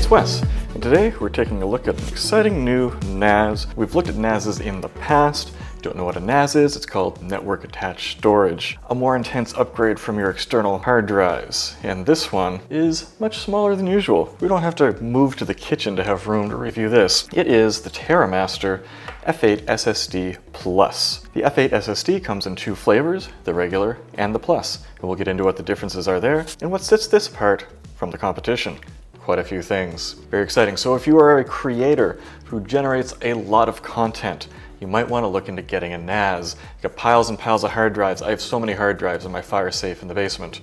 it's Wes, and today we're taking a look at an exciting new NAS. We've looked at NASs in the past. Don't know what a NAS is? It's called Network Attached Storage. A more intense upgrade from your external hard drives. And this one is much smaller than usual. We don't have to move to the kitchen to have room to review this. It is the TerraMaster F8 SSD Plus. The F8 SSD comes in two flavors, the regular and the Plus. And we'll get into what the differences are there and what sets this apart from the competition. Quite a few things. Very exciting. So if you are a creator who generates a lot of content, you might want to look into getting a NAS. You got piles and piles of hard drives. I have so many hard drives in my fire safe in the basement.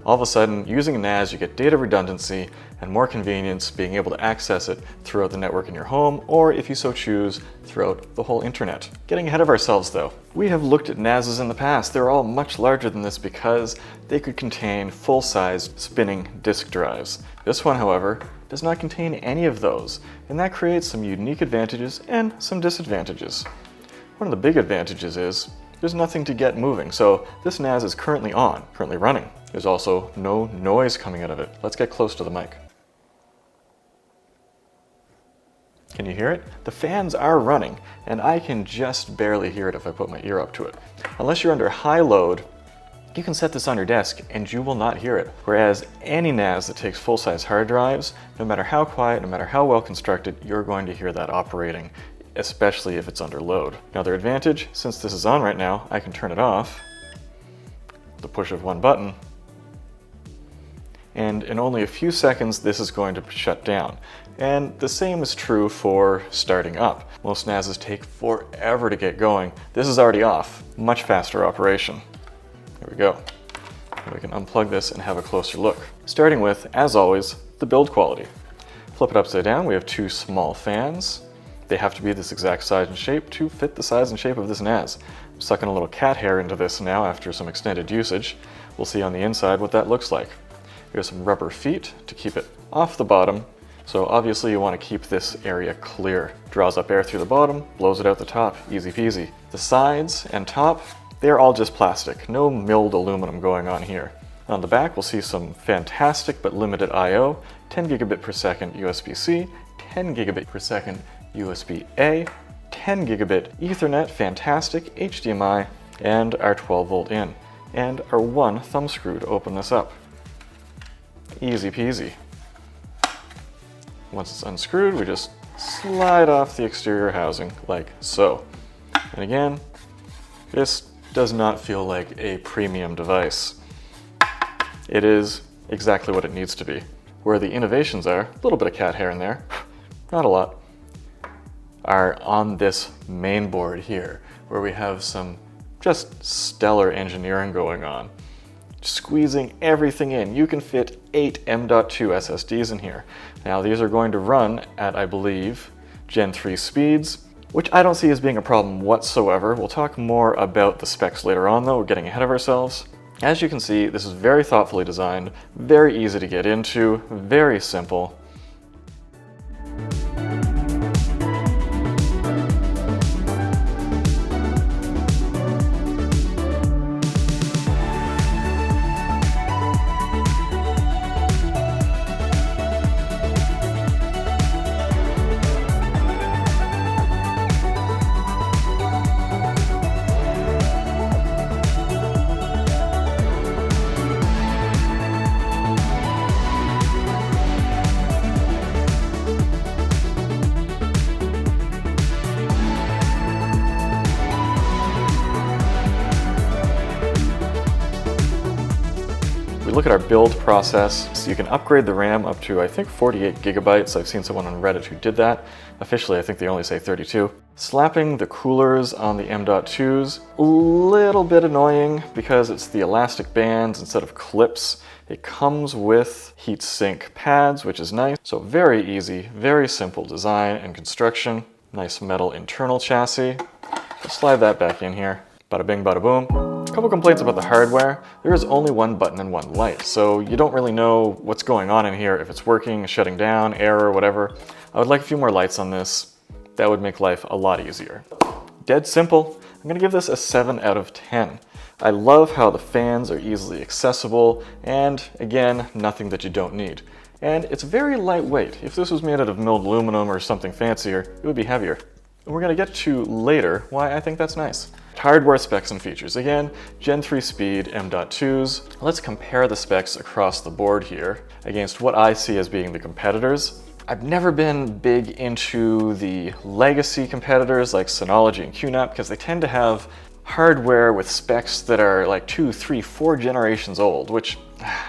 All of a sudden, using a NAS, you get data redundancy and more convenience being able to access it throughout the network in your home, or if you so choose, throughout the whole internet. Getting ahead of ourselves though. We have looked at NASs in the past. They're all much larger than this because they could contain full-size spinning disk drives. This one, however, does not contain any of those, and that creates some unique advantages and some disadvantages. One of the big advantages is there's nothing to get moving, so this NAS is currently running. There's also no noise coming out of it. Let's get close to the mic. Can you hear it? The fans are running, and I can just barely hear it if I put my ear up to it. Unless you're under high load, you can set this on your desk and you will not hear it. Whereas any NAS that takes full-size hard drives, no matter how quiet, no matter how well constructed, you're going to hear that operating, especially if it's under load. Another advantage, since this is on right now, I can turn it off, the push of one button, and in only a few seconds this is going to shut down. And the same is true for starting up. Most NASs take forever to get going. This is already off, much faster operation. There we go. We can unplug this and have a closer look. Starting with, as always, the build quality. Flip it upside down, we have two small fans. They have to be this exact size and shape to fit the size and shape of this NAS. I'm sucking a little cat hair into this now after some extended usage. We'll see on the inside what that looks like. Here's some rubber feet to keep it off the bottom. So obviously you want to keep this area clear. Draws up air through the bottom, blows it out the top, easy peasy. The sides and top, they're all just plastic, no milled aluminum going on here. On the back, we'll see some fantastic but limited I/O, 10 gigabit per second USB-C, 10 gigabit per second USB-A, 10 gigabit Ethernet, fantastic, HDMI, and our 12 volt in, and our one thumb screw to open this up. Easy peasy. Once it's unscrewed, we just slide off the exterior housing like so. And again, this does not feel like a premium device. It is exactly what it needs to be. Where the innovations are, a little bit of cat hair in there, not a lot, are on this main board here, where we have some just stellar engineering going on. Squeezing everything in. You can fit 8 M.2 SSDs in here. Now these are going to run at, I believe, Gen 3 speeds, which I don't see as being a problem whatsoever. We'll talk more about the specs later on though, we're getting ahead of ourselves. As you can see, this is very thoughtfully designed, very easy to get into, very simple. Look at our build process. So you can upgrade the RAM up to, I think, 48 gigabytes. I've seen someone on Reddit who did that. Officially, I think they only say 32. Slapping the coolers on the M.2s, a little bit annoying because it's the elastic bands instead of clips. It comes with heatsink pads, which is nice. So very easy, very simple design and construction. Nice metal internal chassis. I'll slide that back in here. Bada bing, bada boom. A couple complaints about the hardware. There is only one button and one light, so you don't really know what's going on in here, if it's working, shutting down, error, whatever. I would like a few more lights on this. That would make life a lot easier. Dead simple. I'm gonna give this a 7 out of 10. I love how the fans are easily accessible, and again, nothing that you don't need. and it's very lightweight. If this was made out of milled aluminum or something fancier, it would be heavier. And we're going to get to later why I think that's nice. Hardware specs and features. Again, Gen 3 speed M.2s. Let's compare the specs across the board here against what I see as being the competitors. I've never been big into the legacy competitors like Synology and QNAP because they tend to have hardware with specs that are like 2, 3, 4 generations old, which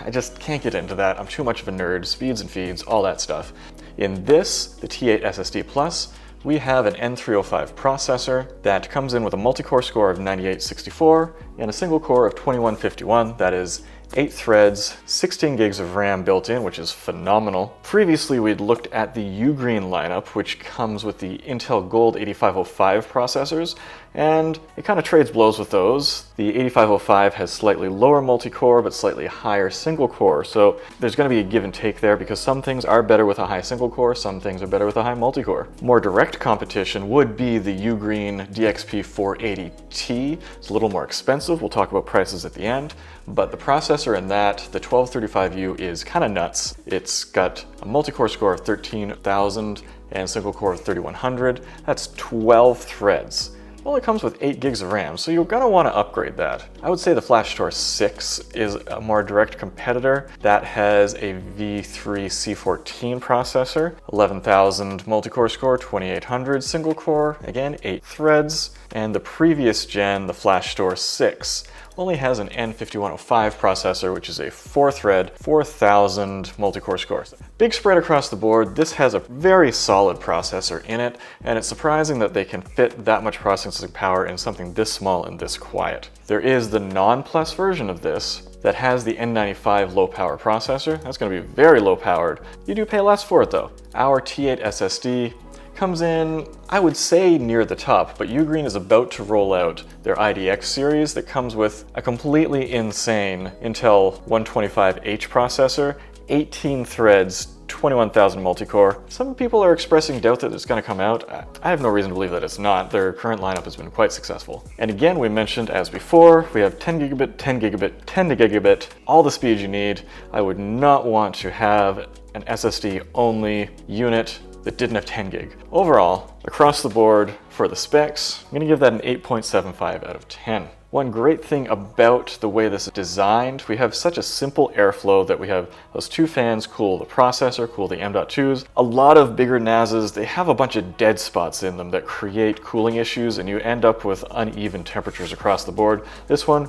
I just can't get into that. I'm too much of a nerd. Speeds and feeds, all that stuff. In this, the T8 SSD Plus, we have an N305 processor that comes in with a multi-core score of 9864 and a single core of 2151. That is 8 threads, 16 gigs of RAM built in, which is phenomenal. Previously, we'd looked at the Ugreen lineup, which comes with the Intel Gold 8505 processors, and it kind of trades blows with those. The 8505 has slightly lower multi-core, but slightly higher single core, so there's going to be a give and take there because some things are better with a high single core, some things are better with a high multi-core. More direct competition would be the Ugreen DXP 480T. It's a little more expensive. We'll talk about prices at the end, but the processor in that, the 1235U, is kind of nuts. It's got a multi-core score of 13,000 and a single core of 3100. That's 12 threads. Well, it comes with 8 gigs of RAM, so you're going to want to upgrade that. I would say the FlashStore 6 is a more direct competitor. That has a V3 C14 processor, 11,000 multi-core score, 2800 single core, again 8 threads. And the previous gen, the FlashStore 6, only has an N5105 processor, which is a 4-thread, 4,000 multi-core score. Big spread across the board. This has a very solid processor in it, and it's surprising that they can fit that much processing power in something this small and this quiet. There is the non-Plus version of this that has the N95 low-power processor. That's going to be very low-powered. You do pay less for it, though. Our T8 SSD comes in, I would say, near the top, but Ugreen is about to roll out their IDX series that comes with a completely insane Intel 125H processor, 18 threads, 21,000 multi-core. Some people are expressing doubt that it's going to come out. I have no reason to believe that it's not. Their current lineup has been quite successful. And again, we mentioned as before, we have 10 gigabit, 10 gigabit, 10 gigabit, all the speed you need. I would not want to have an SSD only unit that didn't have 10 gig. Overall, across the board for the specs, I'm going to give that an 8.75 out of 10. One great thing about the way this is designed, we have such a simple airflow that we have those 2 fans cool the processor, cool the M.2s. A lot of bigger NASs, they have a bunch of dead spots in them that create cooling issues and you end up with uneven temperatures across the board. This one,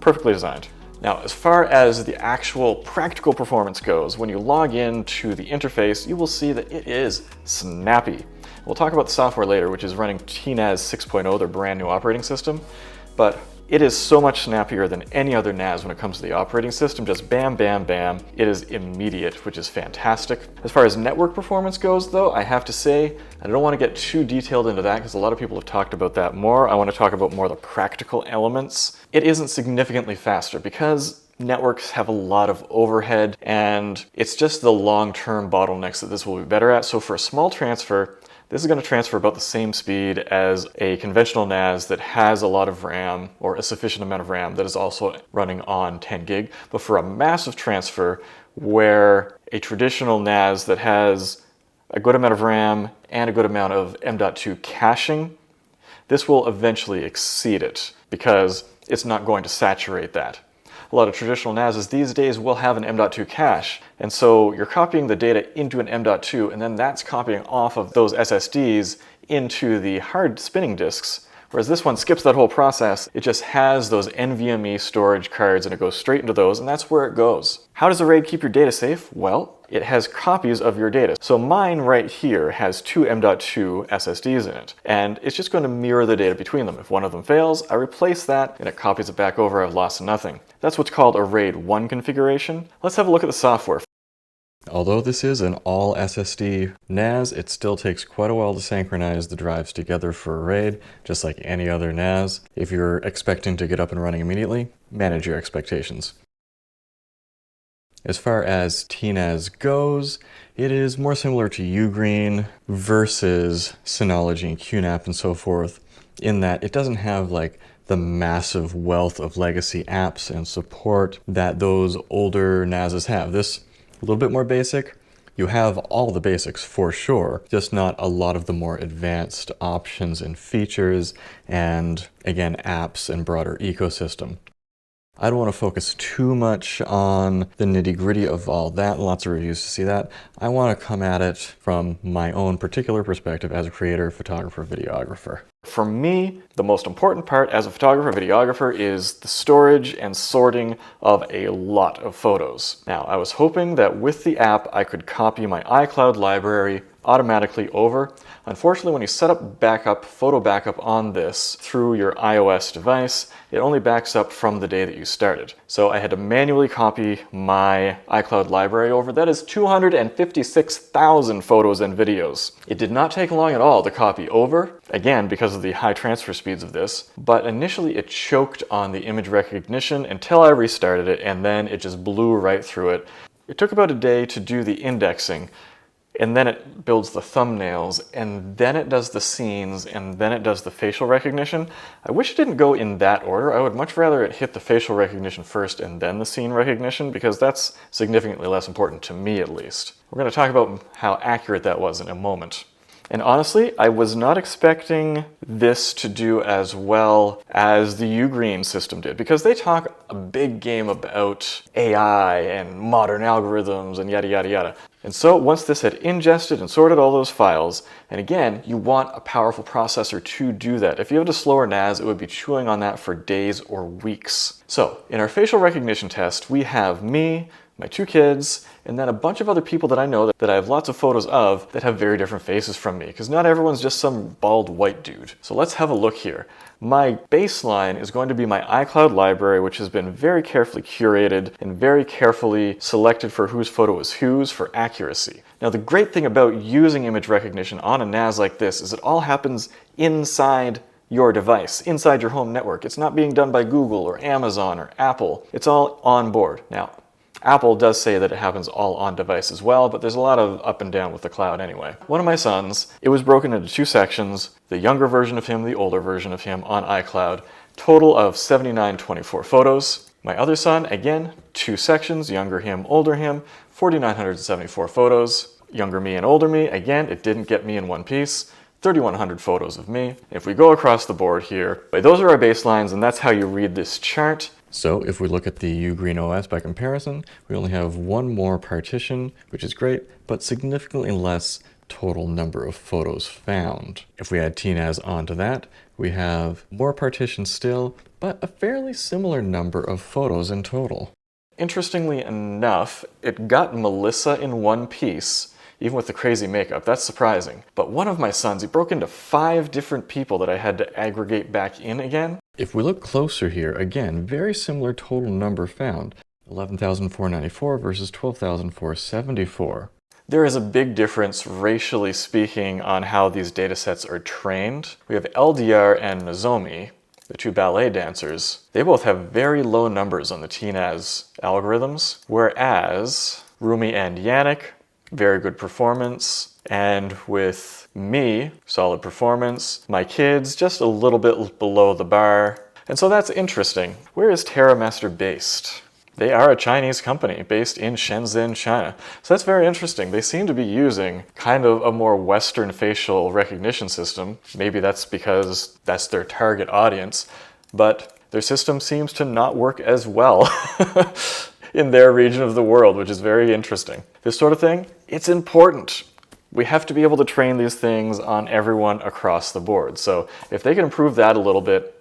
perfectly designed. Now, as far as the actual practical performance goes, when you log into the interface, you will see that it is snappy. We'll talk about the software later, which is running TNAS 6.0, their brand new operating system, but it is so much snappier than any other NAS when it comes to the operating system. Just bam, bam, bam. It is immediate, which is fantastic. As far as network performance goes, though, I have to say, I don't want to get too detailed into that because a lot of people have talked about that more. I want to talk about more the practical elements. It isn't significantly faster because networks have a lot of overhead and it's just the long-term bottlenecks that this will be better at. So for a small transfer, this is going to transfer about the same speed as a conventional NAS that has a lot of RAM or a sufficient amount of RAM that is also running on 10 gig. But for a massive transfer where a traditional NAS that has a good amount of RAM and a good amount of M.2 caching, this will eventually exceed it because it's not going to saturate that. A lot of traditional NASs these days will have an M.2 cache, and so you're copying the data into an M.2 and then that's copying off of those SSDs into the hard spinning disks, whereas this one skips that whole process. It just has those NVMe storage cards and it goes straight into those, and that's where it goes. How does a RAID keep your data safe? Well, it has copies of your data. So mine right here has 2 M.2 SSDs in it, and it's just going to mirror the data between them. If one of them fails, I replace that and it copies it back over. I've lost nothing. That's what's called a RAID 1 configuration. Let's have a look at the software. Although this is an all SSD NAS, it still takes quite a while to synchronize the drives together for a RAID, just like any other NAS. If you're expecting to get up and running immediately, manage your expectations. As far as TNAS goes, it is more similar to Ugreen versus Synology and QNAP and so forth, in that it doesn't have like the massive wealth of legacy apps and support that those older NASs have. This a little bit more basic. You have all the basics for sure, just not a lot of the more advanced options and features and, again, apps and broader ecosystem. I don't want to focus too much on the nitty-gritty of all that, lots of reviews to see that. I want to come at it from my own particular perspective as a creator, photographer, videographer. For me, the most important part as a photographer, videographer is the storage and sorting of a lot of photos. Now, I was hoping that with the app, I could copy my iCloud library automatically over. Unfortunately, when you set up backup, photo backup on this through your iOS device, it only backs up from the day that you started. So I had to manually copy my iCloud library over. That is 256,000 photos and videos. It did not take long at all to copy over, again, because of the high transfer speeds of this, but initially it choked on the image recognition until I restarted it, and then it just blew right through it. It took about a day to do the indexing, and then it builds the thumbnails, and then it does the scenes, and then it does the facial recognition. I wish it didn't go in that order. I would much rather it hit the facial recognition first and then the scene recognition, because that's significantly less important to me at least. We're going to talk about how accurate that was in a moment. And honestly, I was not expecting this to do as well as the Ugreen system did, because they talk a big game about AI and modern algorithms and yada yada yada. And so once this had ingested and sorted all those files, and again, you want a powerful processor to do that. If you had a slower NAS, it would be chewing on that for days or weeks. So in our facial recognition test, we have me, my two kids, and then a bunch of other people that I know that I have lots of photos of that have very different faces from me, because not everyone's just some bald white dude. So let's have a look here. My baseline is going to be my iCloud library, which has been very carefully curated and very carefully selected for whose photo is whose for accuracy. Now, the great thing about using image recognition on a NAS like this is it all happens inside your device, inside your home network. It's not being done by Google or Amazon or Apple. It's all on board. Now, Apple does say that it happens all on device as well, but there's a lot of up and down with the cloud anyway. One of my sons, it was broken into two sections, the younger version of him, the older version of him on iCloud, total of 7924 photos. My other son, again, two sections, younger him, older him, 4,974 photos. Younger me and older me, again, it didn't get me in one piece. 3,100 photos of me. If we go across the board here, those are our baselines, and that's how you read this chart. So if we look at the Ugreen OS by comparison, we only have one more partition, which is great, but significantly less total number of photos found. If we add TNAS onto that, we have more partitions still, but a fairly similar number of photos in total. Interestingly enough, it got Melissa in one piece, even with the crazy makeup. That's surprising. But one of my sons, he broke into 5 different people that I had to aggregate back in again. If we look closer here, again, very similar total number found. 11,494 versus 12,474. There is a big difference, racially speaking, on how these datasets are trained. We have LDR and Nozomi, the two ballet dancers. They both have very low numbers on the TNAS algorithms, whereas Rumi and Yannick, very good performance, and with me, solid performance. My kids, just a little bit below the bar. And so that's interesting. Where is TerraMaster based? They are a Chinese company based in Shenzhen, China. So that's very interesting. They seem to be using kind of a more Western facial recognition system. Maybe that's because that's their target audience, but their system seems to not work as well in their region of the world, which is very interesting. This sort of thing, it's important. We have to be able to train these things on everyone across the board. So if they can improve that a little bit,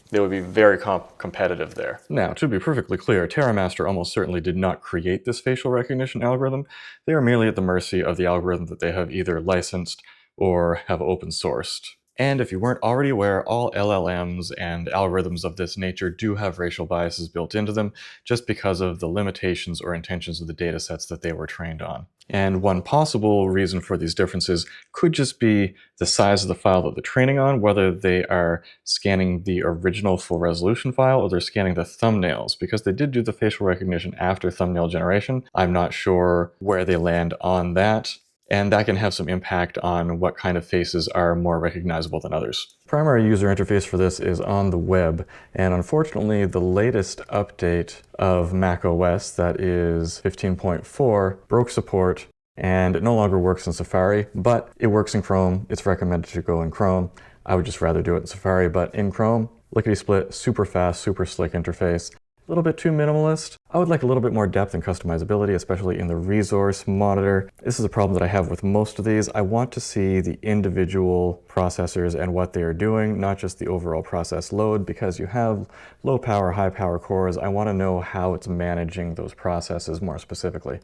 they would be very competitive there. Now, to be perfectly clear, TerraMaster almost certainly did not create this facial recognition algorithm. They are merely at the mercy of the algorithm that they have either licensed or have open sourced. And if you weren't already aware, all LLMs and algorithms of this nature do have racial biases built into them just because of the limitations or intentions of the data sets that they were trained on. And one possible reason for these differences could just be the size of the file that they're training on, whether they are scanning the original full resolution file or they're scanning the thumbnails, because they did do the facial recognition after thumbnail generation. I'm not sure where they land on that. and that can have some impact on what kind of faces are more recognizable than others. Primary user interface for this is on the web, and unfortunately the latest update of macOS, that is 15.4, broke support, and it no longer works in Safari, but it works in Chrome. It's recommended to go in Chrome. I would just rather do it in Safari, but in Chrome, lickety-split, super fast, super slick interface. A little bit too minimalist. I would like a little bit more depth and customizability, especially in the resource monitor. This is a problem that I have with most of these. I want to see the individual processors and what they are doing, not just the overall process load, because you have low power, high power cores. I want to know how it's managing those processes more specifically.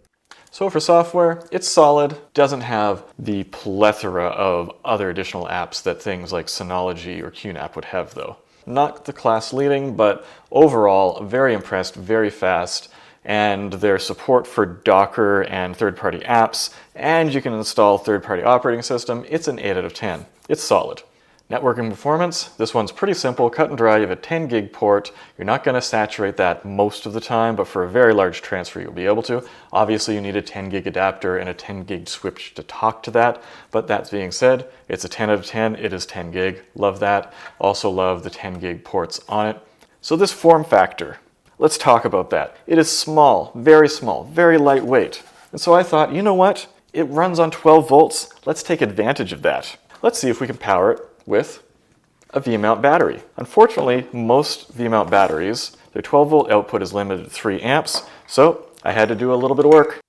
So for software, it's solid, doesn't have the plethora of other additional apps that things like Synology or QNAP would have though. Not the class leading, but overall very impressed, very fast, and their support for Docker and third-party apps, and you can install third-party operating system. It's an 8 out of 10. It's solid. Networking performance, this one's pretty simple, cut and dry. You have a 10 gig port. You're not going to saturate that most of the time, but for a very large transfer you'll be able to. Obviously you need a 10 gig adapter and a 10 gig switch to talk to that, but that being said, it's a 10 out of 10. It is 10 gig. Love that. Also love the 10 gig ports on it. So this form factor, let's talk about that. It is small, very lightweight. And so I thought, you know what? It runs on 12 volts. Let's take advantage of that. Let's see if we can power it with a V-mount battery. Unfortunately, most V-mount batteries, their 12 volt output is limited to 3 amps, so I had to do a little bit of work.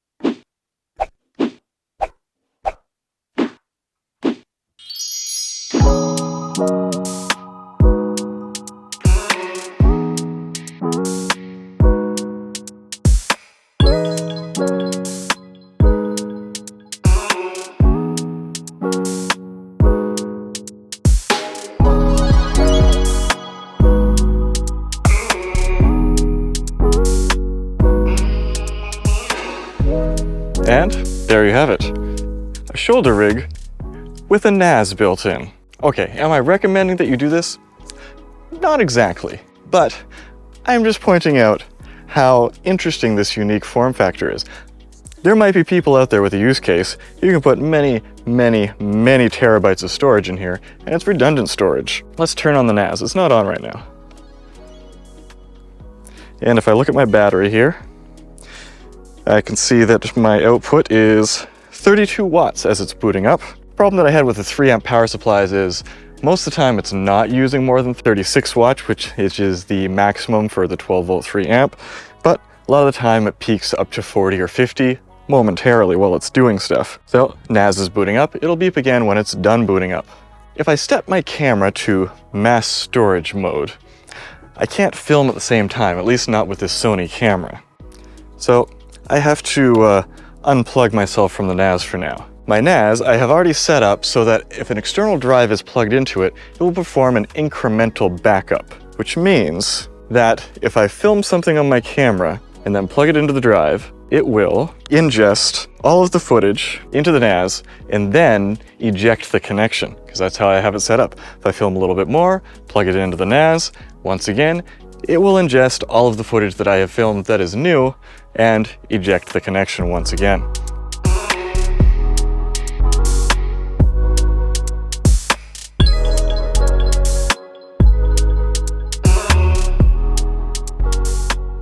And there you have it, a shoulder rig with a NAS built in. Okay, am I recommending that you do this? Not exactly, but I'm just pointing out how interesting this unique form factor is. There might be people out there with a use case. You can put many terabytes of storage in here, and it's redundant storage. Let's turn on the NAS. It's not on right now. And if I look at my battery here, I can see that my output is 32 watts as it's booting up. The problem that I had with the 3 amp power supplies is most of the time it's not using more than 36 watts, which is the maximum for the 12 volt 3 amp, but a lot of the time it peaks up to 40 or 50 momentarily while it's doing stuff. So NAS is booting up, it'll beep again when it's done booting up. If I step my camera to mass storage mode, I can't film at the same time, at least not with this Sony camera. So I have to unplug myself from the NAS for now. My NAS I have already set up so that if an external drive is plugged into it, it will perform an incremental backup, which means that if I film something on my camera and then plug it into the drive, it will ingest all of the footage into the NAS and then eject the connection, because that's how I have it set up. If I film a little bit more, plug it into the NAS, once again, it will ingest all of the footage that I have filmed that is new and eject the connection once again.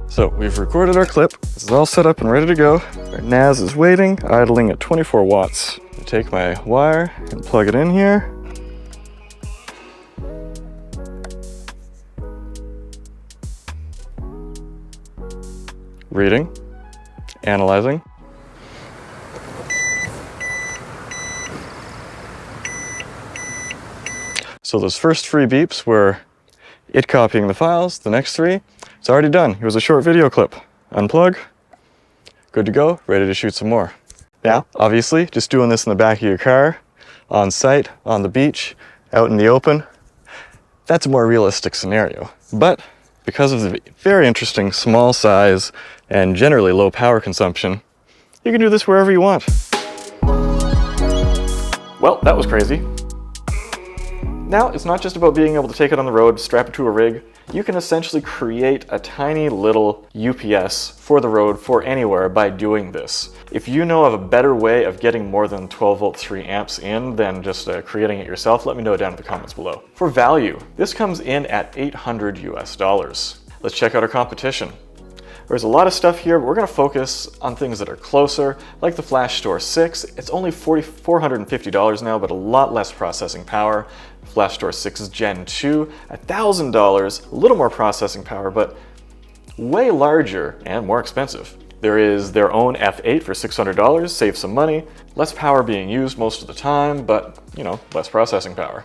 So we've recorded our clip. This is all set up and ready to go. Our NAS is waiting, idling at 24 watts. I take my wire and plug it in here. Reading, analyzing. So those first 3 beeps were it copying the files. The next 3, it's already done. It was a short video clip. Unplug, good to go, ready to shoot some more. Now, obviously, just doing this in the back of your car, on site, on the beach, out in the open, that's a more realistic scenario. But because of the very interesting small size and generally low power consumption, you can do this wherever you want. Well, that was crazy. Now, it's not just about being able to take it on the road, strap it to a rig. you can essentially create a tiny little UPS for the road for anywhere by doing this. If you know of a better way of getting more than 12 volt 3 amps in than just creating it yourself, let me know down in the comments below. For value, this comes in at $800 US. Let's check out our competition. There's a lot of stuff here, but we're going to focus on things that are closer, like the FlashStore 6. It's only $450 now, but a lot less processing power. FlashStore 6 Gen 2, $1,000, a little more processing power, but way larger and more expensive. There is their own F8 for $600, save some money, less power being used most of the time, but, you know, less processing power.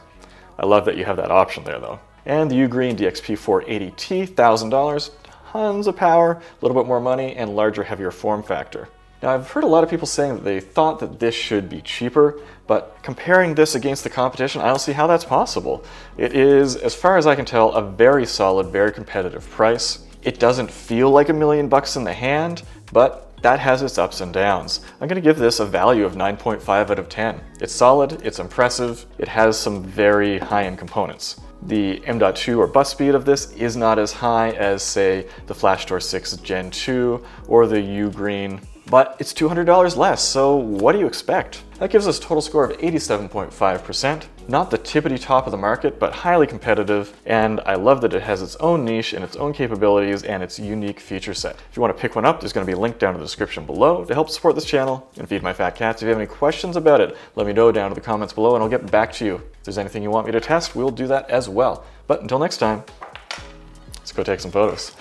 I love that you have that option there, though. And the Ugreen DXP480T, $1,000. Tons of power, a little bit more money, and larger, heavier form factor. Now, I've heard a lot of people saying that they thought that this should be cheaper, but comparing this against the competition, I don't see how that's possible. It is, as far as I can tell, a very solid, very competitive price. It doesn't feel like $1 million in the hand, but that has its ups and downs. I'm going to give this a value of 9.5 out of 10. It's solid, it's impressive, it has some very high-end components. The M.2 or bus speed of this is not as high as, say, the FlashStore 6 Gen 2 or the Ugreen, but it's $200 less, so what do you expect? That gives us a total score of 87.5%. Not the tippity top of the market, but highly competitive, and I love that it has its own niche and its own capabilities and its unique feature set. If you want to pick one up, there's going to be a link down in the description below to help support this channel and feed my fat cats. If you have any questions about it, let me know down in the comments below and I'll get back to you. If there's anything you want me to test, we'll do that as well. But until next time, let's go take some photos.